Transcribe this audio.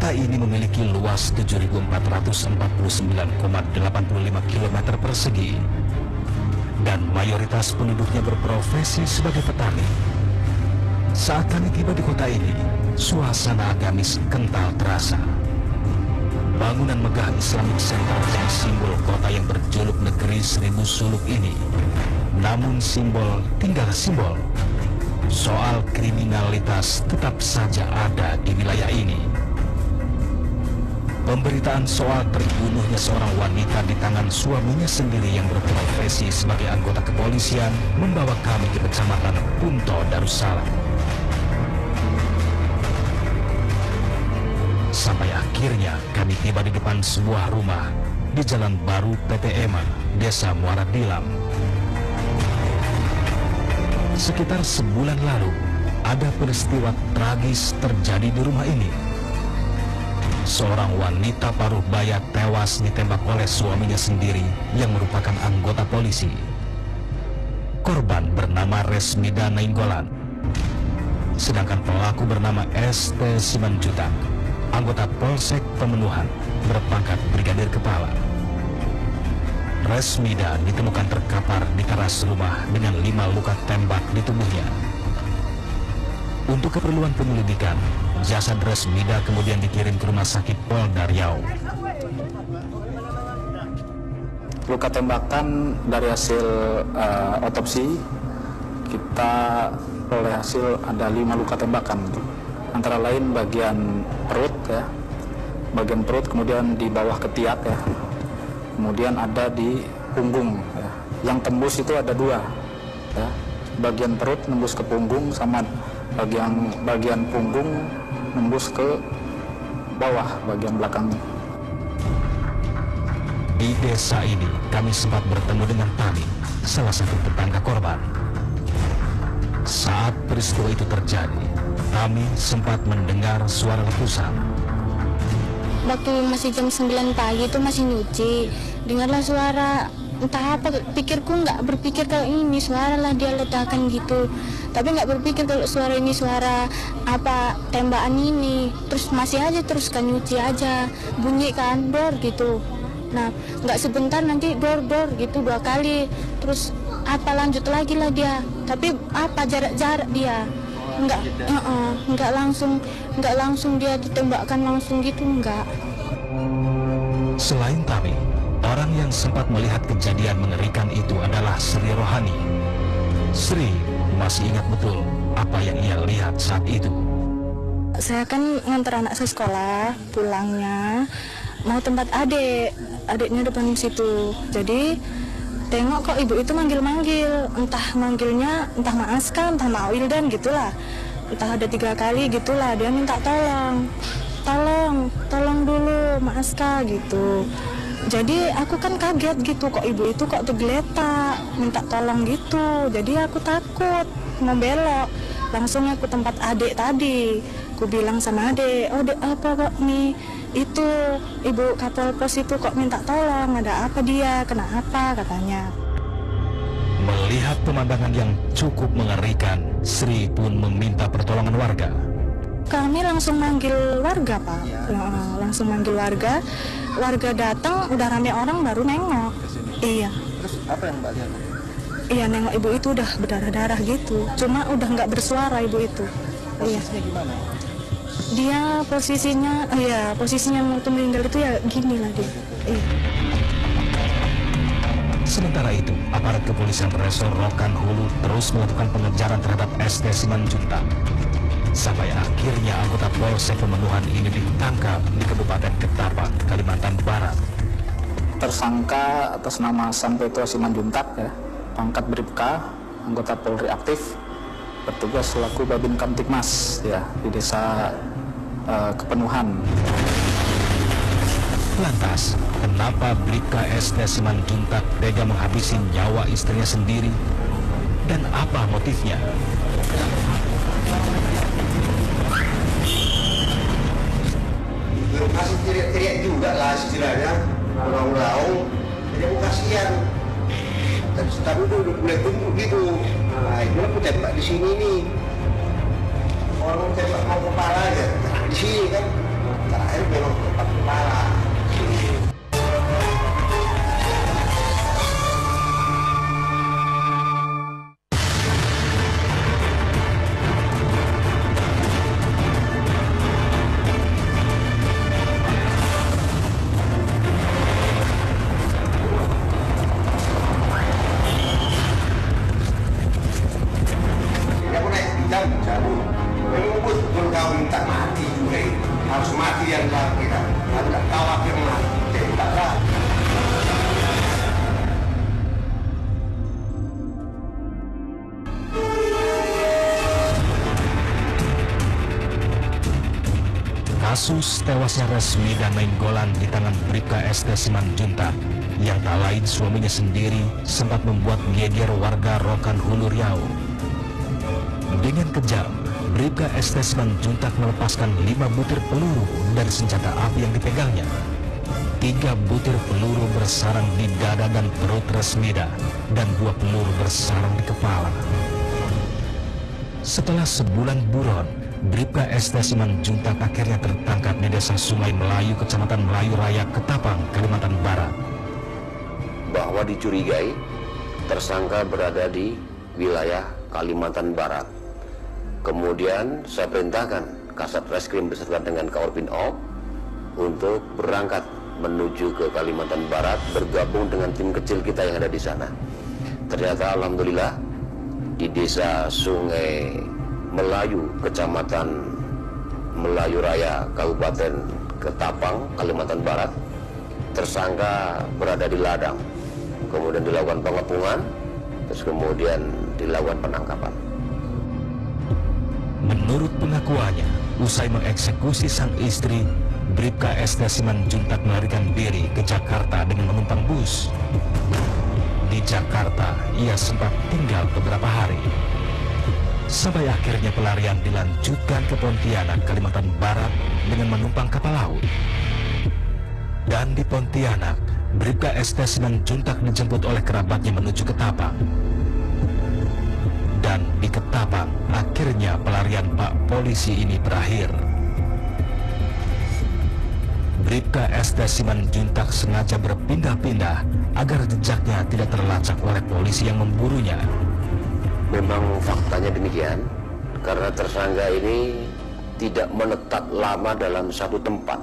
Kota ini memiliki luas 7.449,85 km persegi dan mayoritas penduduknya berprofesi sebagai petani. Saat kami tiba di kota ini, suasana agamis kental terasa. Bangunan megah Islamic Center yang simbol kota yang berjuluk negeri 1000 suluk ini, namun simbol tinggal simbol. Soal kriminalitas tetap saja ada di wilayah ini. Pemberitaan soal terbunuhnya seorang wanita di tangan suaminya sendiri yang berprofesi sebagai anggota kepolisian membawa kami ke Kecamatan Punto Darussalam. Sampai akhirnya kami tiba di depan sebuah rumah di Jalan Baru PT EMA, Desa Muara Dilam. Sekitar sebulan lalu, ada peristiwa tragis terjadi di rumah ini. Seorang wanita paruh baya tewas ditembak oleh suaminya sendiri yang merupakan anggota polisi. Korban bernama Resmida Nainggolan, sedangkan pelaku bernama ST Simanjuntak, anggota Polsek Pemenuhan, berpangkat Brigadir Kepala. Resmida ditemukan terkapar di teras rumah dengan 5 luka tembak di tubuhnya. Untuk keperluan penyelidikan, jasad Resmida kemudian dikirim ke Rumah Sakit Polda Riau. Luka tembakan dari hasil otopsi, kita oleh hasil ada 5 luka tembakan. Antara lain bagian perut ya, bagian perut, kemudian di bawah ketiak ya, kemudian ada di punggung ya. Yang tembus itu ada 2 ya, bagian perut nembus ke punggung sama bagian punggung nembus ke bawah bagian belakang. Di desa ini kami sempat bertemu dengan Tami, salah satu tetangga korban. Saat peristiwa itu terjadi, kami sempat mendengar suara letusan. Waktu masih jam 9 pagi itu masih nyuci, dengarlah suara, entah apa, pikirku nggak berpikir kalau ini suara lah dia ledakan gitu. Tapi nggak berpikir kalau suara ini suara apa, tembakan ini. Terus masih aja teruskan nyuci aja, bunyi kan, dor gitu. Nah, nggak sebentar nanti dor gitu 2 kali. Terus apa lanjut lagi lah dia. Tapi apa jarak dia. Nggak langsung dia ditembakkan langsung gitu, enggak. Selain Tami, orang yang sempat melihat kejadian mengerikan itu adalah Sri Rohani. Sri masih ingat betul apa yang ia lihat saat itu. Saya kan ngantar anak saya sekolah, pulangnya mau tempat adiknya depan situ. Jadi tengok kok ibu itu manggil-manggil, entah manggilnya entah Ma Aska, entah Ma Wildan gitulah. Entah ada 3 kali gitulah, dia minta tolong dulu Ma Aska gitu. Jadi aku kan kaget gitu, kok ibu itu kok tergeletak minta tolong gitu. Jadi aku takut mau belok, langsung aku tempat adik tadi. Aku bilang sama adik, oh dek, apa kok nih, itu ibu Kapol Pos itu kok minta tolong, ada apa dia, kenapa katanya. Melihat pemandangan yang cukup mengerikan, Sri pun meminta pertolongan warga. Kami langsung manggil warga, Pak. Langsung manggil warga. Warga datang, udah rame orang baru nengok. Iya. Terus apa yang Mbak lihat? Iya, nengok ibu itu udah berdarah-darah gitu. Cuma udah nggak bersuara ibu itu. Posisinya gimana? Dia posisinya waktu meninggal itu ya gini lah dia. Iya. Sementara itu, aparat kepolisian Resor Rokan Hulu terus melakukan pengejaran terhadap ST Simanjuntak. Sampai akhirnya anggota Polsek Pemenuhan ini ditangkap di Kabupaten Ketapang, Kalimantan Barat. Tersangka atas nama Santoso Simanjuntak ya, pangkat Bribka, anggota Polri aktif, bertugas selaku Babin Kamtibmas ya di desa Kepenuhan. Lantas, kenapa Bribka ST Simanjuntak tega menghabisi nyawa istrinya sendiri? Dan apa motifnya? Masih teriak-teriak juga lah istilahnya, raung-raung, jadi aku kasihan. Tapi udah mulai tumbuh gitu. Nah, itu aku tembak di sini nih. Orang tembak mau kepala aja, di sini kan. Terakhir mati yang kita. Tidak tahu akhir mati. Tidak tahu. Kasus tewasnya Resmida Nainggolan di tangan Bribka ST Simanjuntak yang tak lain suaminya sendiri sempat membuat geger warga Rokan Hulu Riau. Dengan kejam, Bribka ST Simanjuntak melepaskan 5 butir peluru dari senjata api yang dipegangnya. 3 butir peluru bersarang di dada dan perut Resmida dan 2 peluru bersarang di kepala. Setelah sebulan buron, Bribka ST Simanjuntak akhirnya tertangkap di desa Sungai Melayu, Kecamatan Melayu Raya, Ketapang, Kalimantan Barat. Bahwa dicurigai tersangka berada di wilayah Kalimantan Barat. Kemudian saya perintahkan Kasat Reskrim beserta dengan Kaorbinop untuk berangkat menuju ke Kalimantan Barat, bergabung dengan tim kecil kita yang ada di sana. Ternyata alhamdulillah di desa Sungai Melayu, Kecamatan Melayu Raya, Kabupaten Ketapang, Kalimantan Barat, tersangka berada di ladang. Kemudian dilakukan pengepungan, terus kemudian dilakukan penangkapan. Menurut pengakuannya, usai mengeksekusi sang istri, Bribka ST Simanjuntak melarikan diri ke Jakarta dengan menumpang bus. Di Jakarta, ia sempat tinggal beberapa hari. Sampai akhirnya pelarian dilanjutkan ke Pontianak, Kalimantan Barat dengan menumpang kapal laut. Dan di Pontianak, Bribka ST Simanjuntak dijemput oleh kerabatnya menuju Ketapang. Dan di Ketapang, akhirnya pelarian Pak Polisi ini berakhir. Bribka ST Simanjuntak sengaja berpindah-pindah agar jejaknya tidak terlacak oleh polisi yang memburunya. Memang faktanya demikian, karena tersangka ini tidak menetap lama dalam satu tempat.